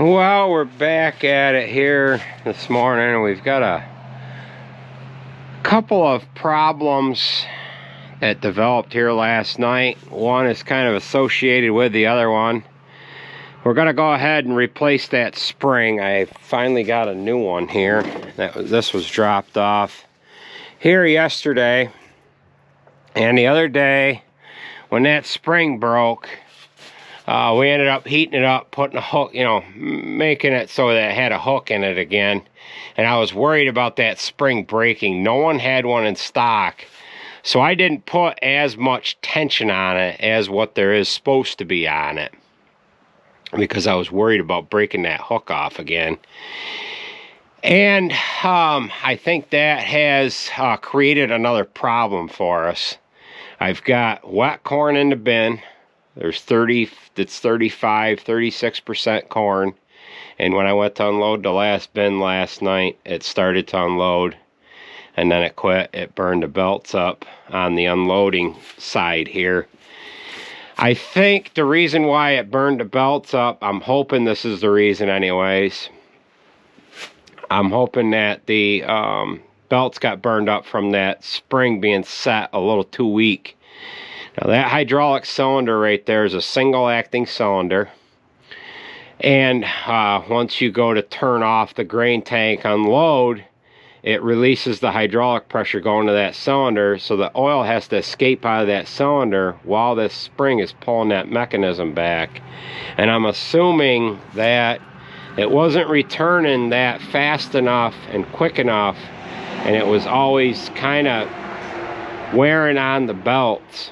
Well, we're back at it here this morning. We've got a couple of problems that developed here last night. One is kind of associated with the other one. We're going to go ahead and replace that spring. I finally got a new one here. This was dropped off here yesterday. And the other day, when that spring broke, we ended up heating it up, putting a hook, making it so that it had a hook in it again. And I was worried about that spring breaking. No one had one in stock. So I didn't put as much tension on it as what there is supposed to be on it, because I was worried about breaking that hook off again. And I think that has created another problem for us. I've got wet corn in the bin. There's 36% corn. And when I went to unload the last bin last night, it started to unload. And then it quit. It burned the belts up on the unloading side here. I think the reason why it burned the belts up, I'm hoping this is the reason anyways. I'm hoping that the belts got burned up from that spring being set a little too weak. Now that hydraulic cylinder right there is a single acting cylinder. And once you go to turn off the grain tank unload, it releases the hydraulic pressure going to that cylinder, so the oil has to escape out of that cylinder while this spring is pulling that mechanism back. And I'm assuming that it wasn't returning that fast enough and quick enough, and it was always kind of wearing on the belts.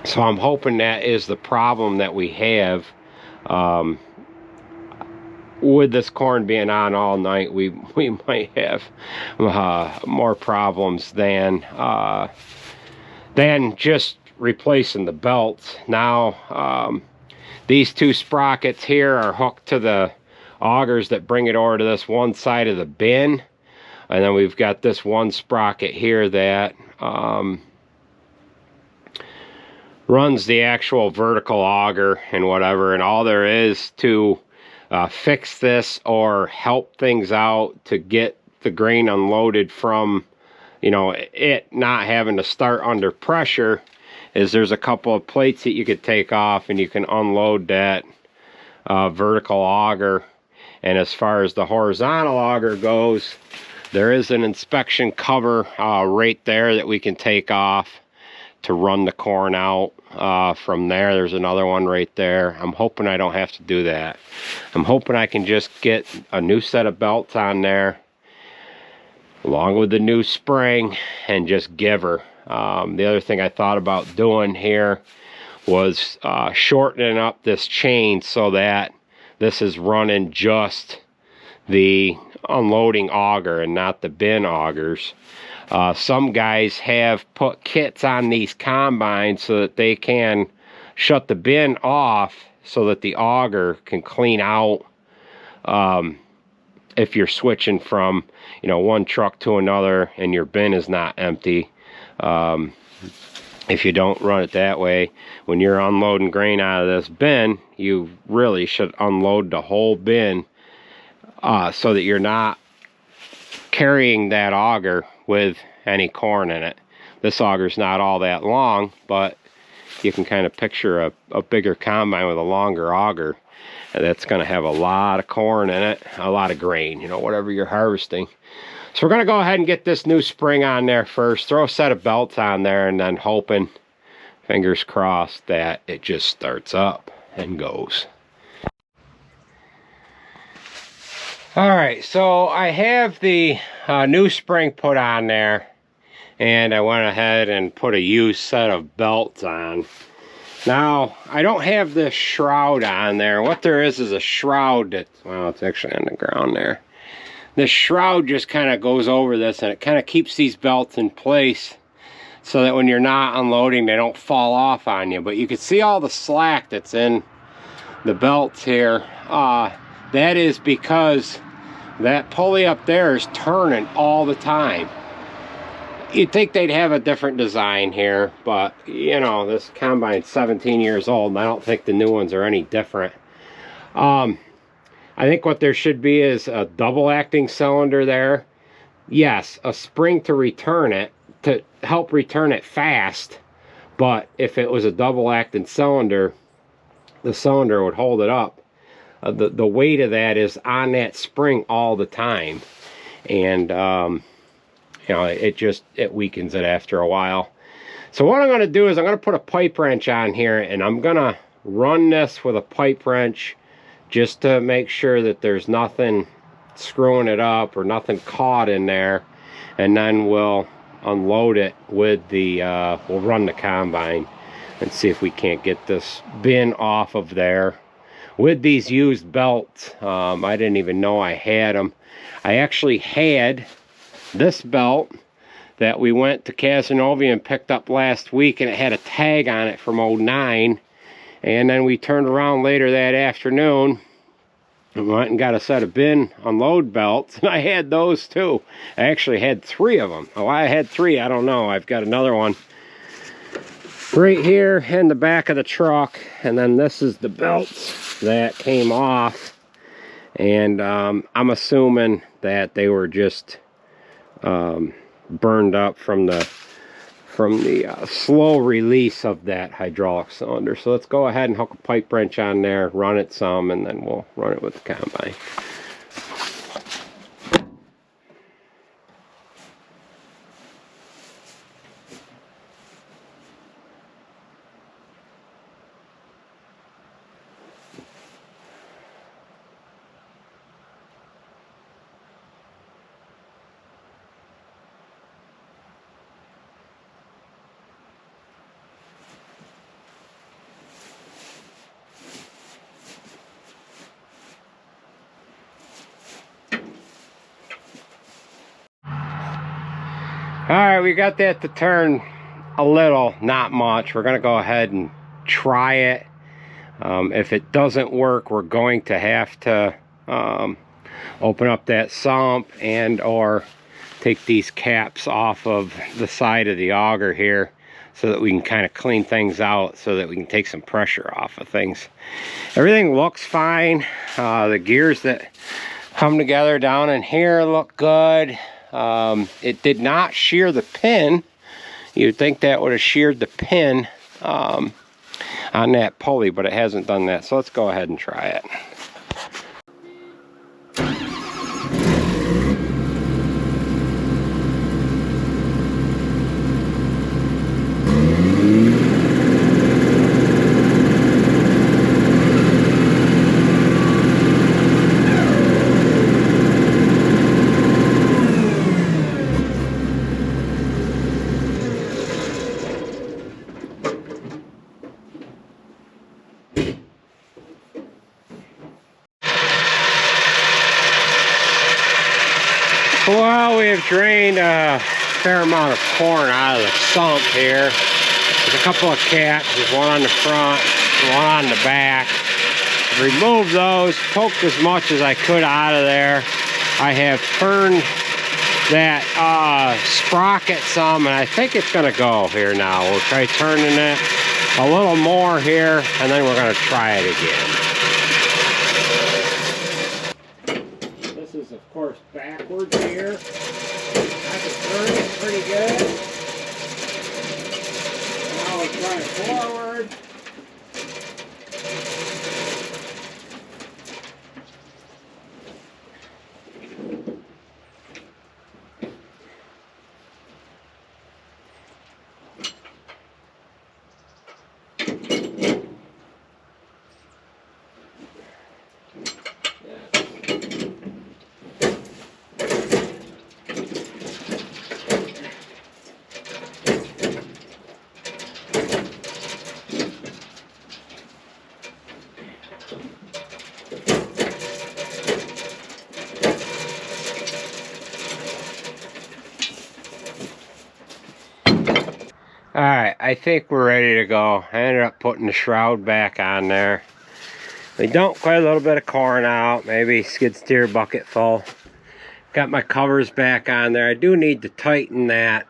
So I'm hoping that is the problem that we have. With this corn being on all night, we might have more problems than just replacing the belts. Now, these two sprockets here are hooked to the augers that bring it over to this one side of the bin. And then we've got this one sprocket here that runs the actual vertical auger and whatever. And all there is to fix this or help things out to get the grain unloaded from, it not having to start under pressure, is there's a couple of plates that you could take off and you can unload that vertical auger. And as far as the horizontal auger goes, there is an inspection cover right there that we can take off to run the corn out. From there, there's another one right there. I'm hoping I don't have to do that. I'm hoping I can just get a new set of belts on there along with the new spring and just give her. The other thing I thought about doing here was shortening up this chain so that this is running just the unloading auger and not the bin augers. Some guys have put kits on these combines so that they can shut the bin off so that the auger can clean out if you're switching from one truck to another and your bin is not empty. If you don't run it that way, when you're unloading grain out of this bin, you really should unload the whole bin so that you're not carrying that auger with any corn in it. This auger's not all that long, but you can kind of picture a bigger combine with a longer auger. And that's going to have a lot of corn in it, a lot of grain, whatever you're harvesting. So we're going to go ahead and get this new spring on there first, throw a set of belts on there, and then hoping, fingers crossed, that it just starts up and goes. Alright, so I have the new spring put on there, and I went ahead and put a used set of belts on. Now, I don't have this shroud on there. What there is a shroud that, well, it's actually on the ground there. This shroud just kind of goes over this, and it kind of keeps these belts in place so that when you're not unloading, they don't fall off on you. But you can see all the slack that's in the belts here. That is because that pulley up there is turning all the time. You'd think they'd have a different design here, but this combine's 17 years old and I don't think the new ones are any different. I think what there should be is a double acting cylinder there. Yes, a spring to return it, to help return it fast. But if it was a double acting cylinder, the cylinder would hold it up. The weight of that is on that spring all the time. And, you know, it weakens it after a while. So what I'm going to do is I'm going to put a pipe wrench on here, and I'm going to run this with a pipe wrench just to make sure that there's nothing screwing it up or nothing caught in there. And then we'll unload it with the, we'll run the combine and see if we can't get this bin off of there. With these used belts, I didn't even know I had them. I actually had this belt that we went to Casanova and picked up last week, and it had a tag on it from '09. And then we turned around later that afternoon and went and got a set of bin unload belts, and I had those too. I actually had 3 of them. Oh, I had 3, I don't know. I've got another one right here in the back of the truck, and then this is the belts that came off. And I'm assuming that they were just burned up from the slow release of that hydraulic cylinder. So let's go ahead and hook a pipe wrench on there, run it some, and then we'll run it with the combine. Alright, we got that to turn a little, not much. We're going to go ahead and try it. If it doesn't work, we're going to have to open up that sump and or take these caps off of the side of the auger here so that we can kind of clean things out, so that we can take some pressure off of things. Everything looks fine. The gears that come together down in here look good. It did not shear the pin. You'd think that would have sheared the pin on that pulley, but it hasn't done that. So let's go ahead and try it. Well, we have drained a fair amount of corn out of the sump here. There's a couple of caps. There's one on the front, one on the back. Removed those, poked as much as I could out of there. I have turned that sprocket some, and I think it's going to go here now. We'll try turning it a little more here, and then we're going to try it again. This is, of course, backwards here. I can turn it pretty good. Now we'll try it forward. Alright, I think we're ready to go. I ended up putting the shroud back on there. We dumped quite a little bit of corn out, maybe skid steer bucket full. Got my covers back on there. I do need to tighten that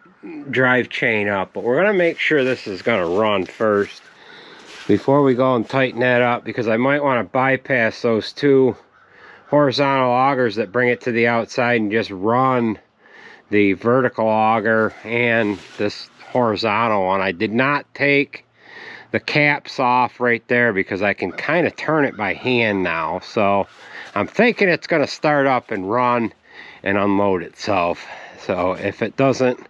drive chain up, but we're going to make sure this is going to run first before we go and tighten that up, because I might want to bypass those two horizontal augers that bring it to the outside and just run the vertical auger and this horizontal one. I did not take the caps off right there because I can kind of turn it by hand now. So I'm thinking it's going to start up and run and unload itself. So if it doesn't,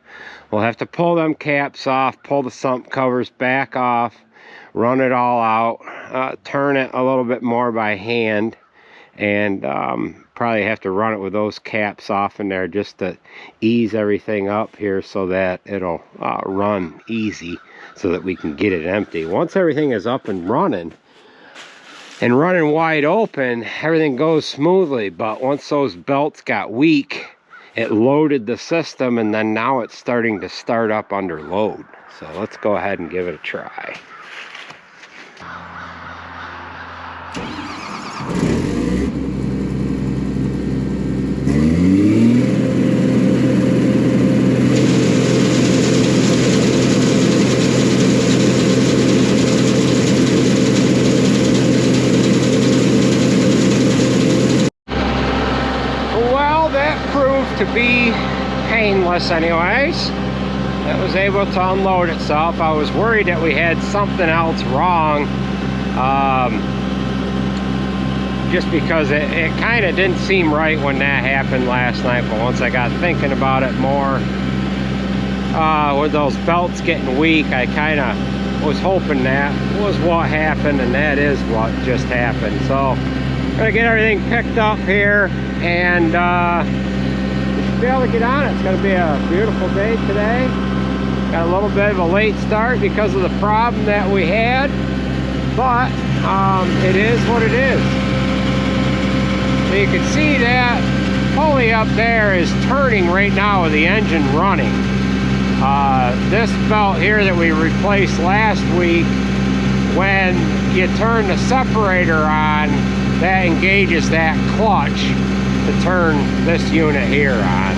we'll have to pull them caps off, pull the sump covers back off, run it all out, turn it a little bit more by hand, and probably have to run it with those caps off in there just to ease everything up here so that it'll run easy so that we can get it empty. Once everything is up and running wide open, everything goes smoothly. But once those belts got weak, it loaded the system, and then now it's starting to start up under load. So let's go ahead and give it a try. To be painless anyways. It was able to unload itself. I was worried that we had something else wrong, just because it kind of didn't seem right when that happened last night. But once I got thinking about it more, with those belts getting weak, I kind of was hoping that was what happened, and that is what just happened. So I'm gonna get everything picked up here and be able to get on it. It's going to be a beautiful day today. Got a little bit of a late start because of the problem that we had, but it is what it is. So you can see that pulley up there is turning right now with the engine running. This belt here that we replaced last week, when you turn the separator on, that engages that clutch to turn this unit here on.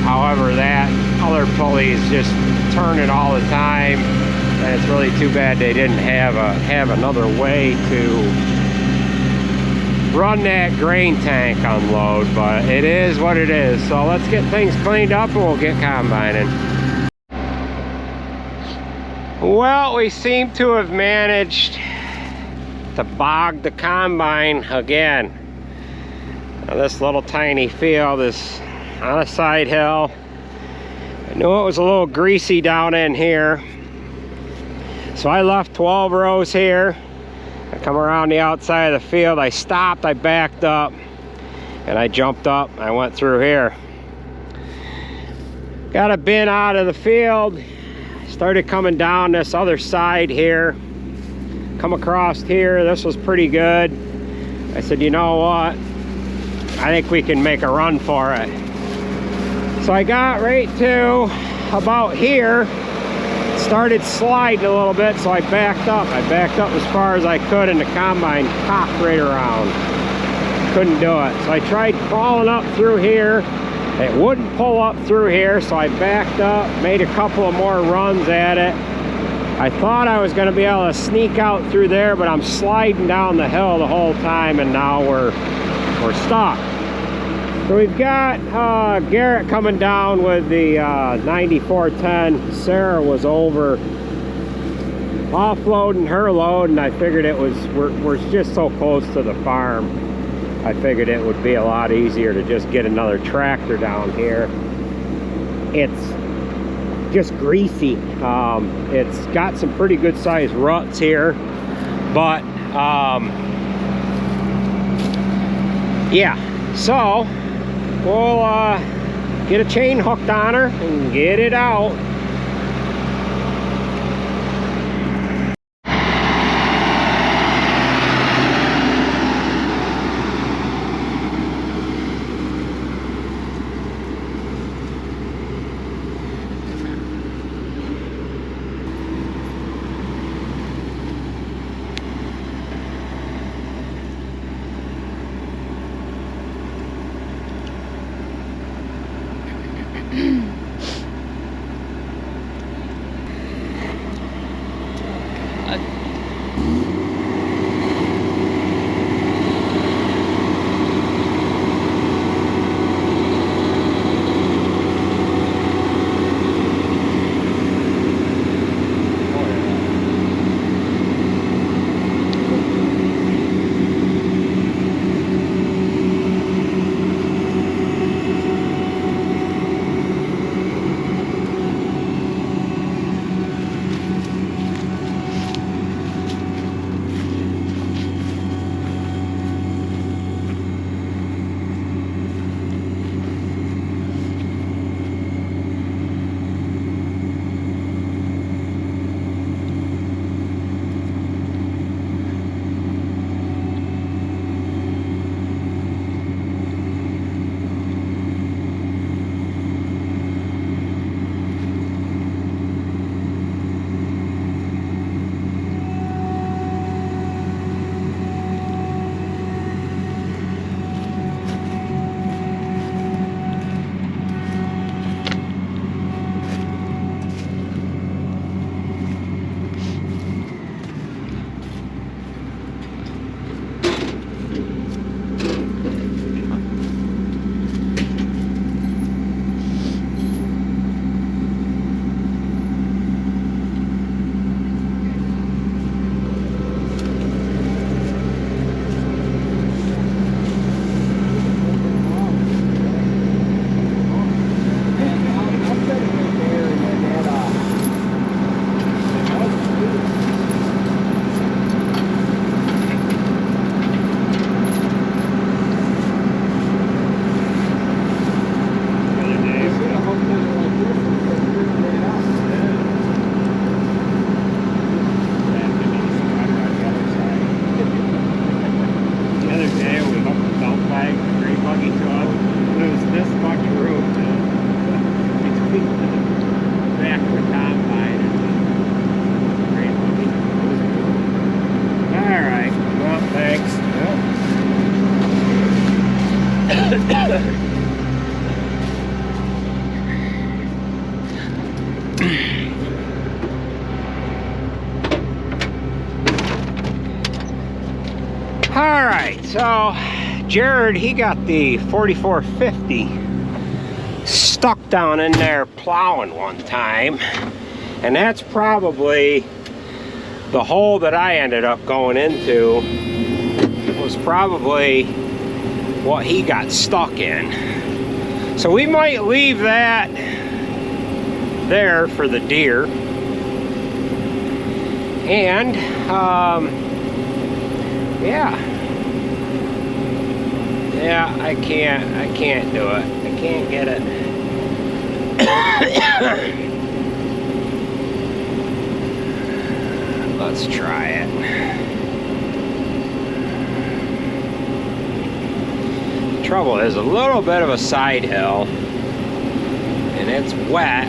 However, that other pulley is just turning all the time, and it's really too bad they didn't have another way to run that grain tank unload, but it is what it is. So let's get things cleaned up and we'll get combining. Well, we seem to have managed to bog the combine again. Now, this little tiny field is on a side hill. I knew it was a little greasy down in here, so I left 12 rows here. I come around the outside of the field, I stopped, I backed up, and I jumped up. I went through here. Got a bin out of the field, started coming down this other side here, come across here. This was pretty good. I said, you know what, I think we can make a run for it. So I got right to about here, started sliding a little bit, so I backed up. I backed up as far as I could, and the combine popped right around. Couldn't do it. So I tried crawling up through here. It wouldn't pull up through here, so I backed up, made a couple of more runs at it. I thought I was going to be able to sneak out through there, but I'm sliding down the hill the whole time, and now we're stuck. So we've got Garrett coming down with the 9410. Sarah was over offloading her load, and I figured it was, we're just so close to the farm, I figured it would be a lot easier to just get another tractor down here. It's just greasy. It's got some pretty good sized ruts here, but yeah, so we'll get a chain hooked on her and get it out. All right, so Jared, he got the 4450 stuck down in there plowing one time, and that's probably the hole that I ended up going into was probably what he got stuck in. So we might leave that there for the deer. And yeah, I can't do it. I can't get it. Let's try it. Trouble is a little bit of a side hill, and it's wet.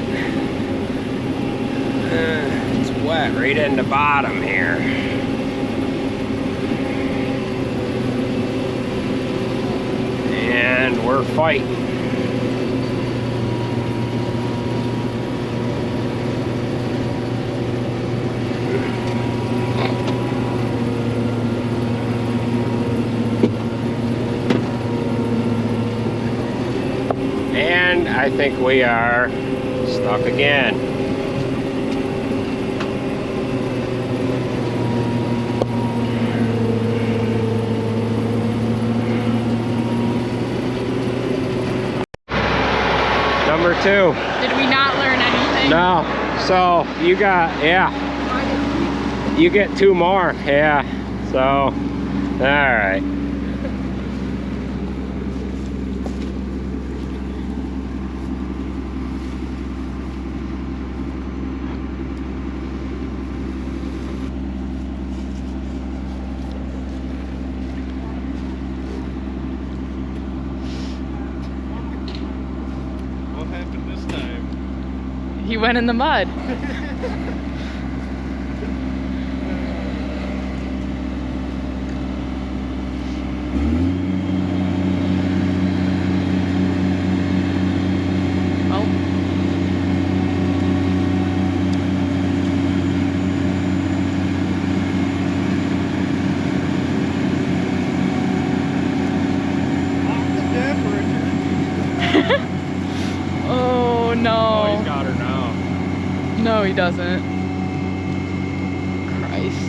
It's wet right in the bottom here. And we're fighting. And I think we are stuck again. Number 2. Did we not learn anything? No. So you got, you get 2 more. Yeah. So, all right. What happened this time? He went in the mud. Oh. Oh no. Oh, he's got her now. No, he doesn't. Christ.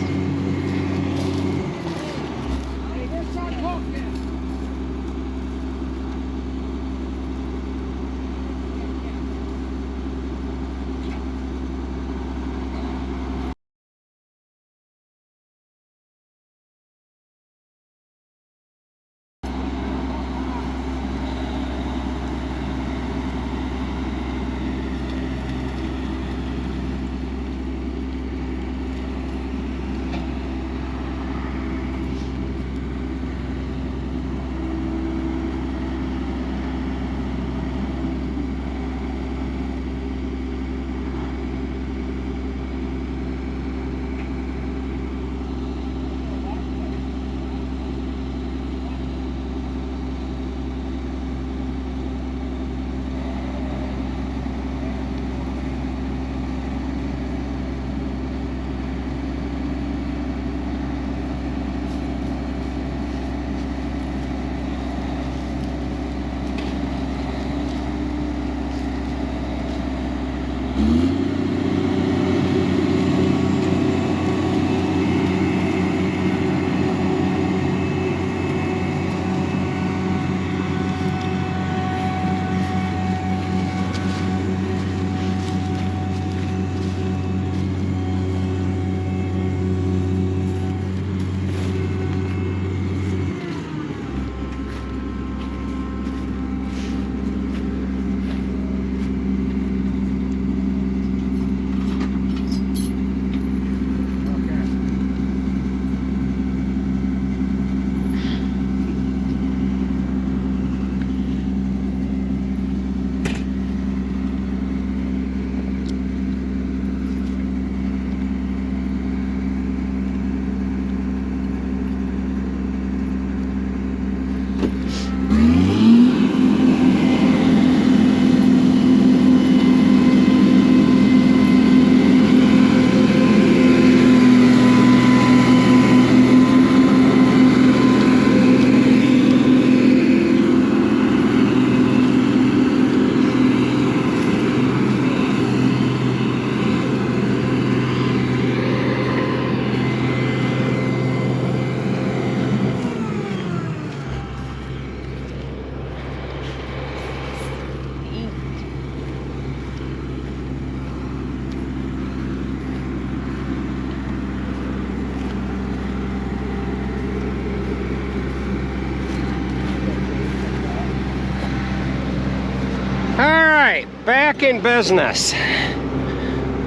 back in business.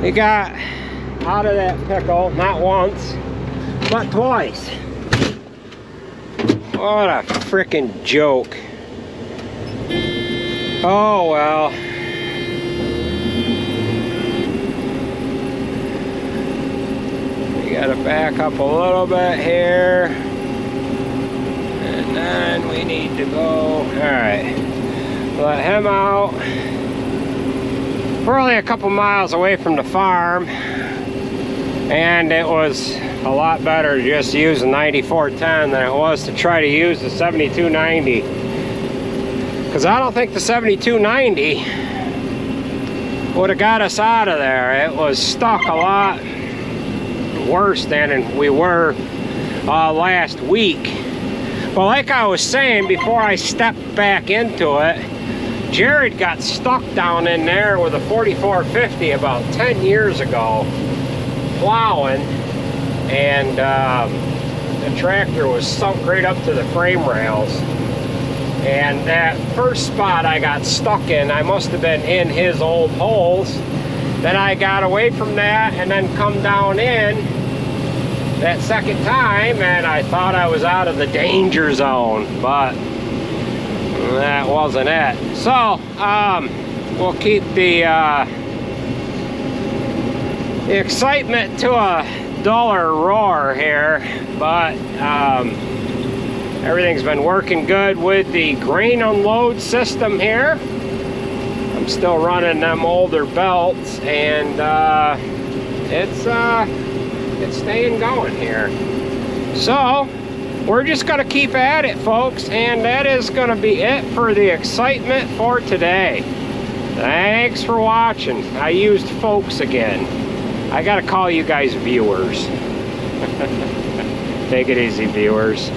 We got out of that pickle, not once, but twice. What a freaking joke. Oh well. We gotta back up a little bit here. And then we need to go, alright. Let him out. We're only a couple miles away from the farm. And it was a lot better to just use the 9410 than it was to try to use the 7290. Because I don't think the 7290 would have got us out of there. It was stuck a lot worse than we were last week. But like I was saying before I stepped back into it, Jared got stuck down in there with a 4450 about 10 years ago, plowing, and the tractor was sunk right up to the frame rails. And that first spot I got stuck in, I must have been in his old holes. Then I got away from that and then come down in that second time, and I thought I was out of the danger zone, but that wasn't it. So we'll keep the excitement to a duller roar here, but everything's been working good with the grain unload system here. I'm still running them older belts, and it's staying going here. So we're just gonna keep at it, folks, and that is gonna be it for the excitement for today. Thanks for watching. I used folks again. I gotta call you guys viewers. Take it easy, viewers.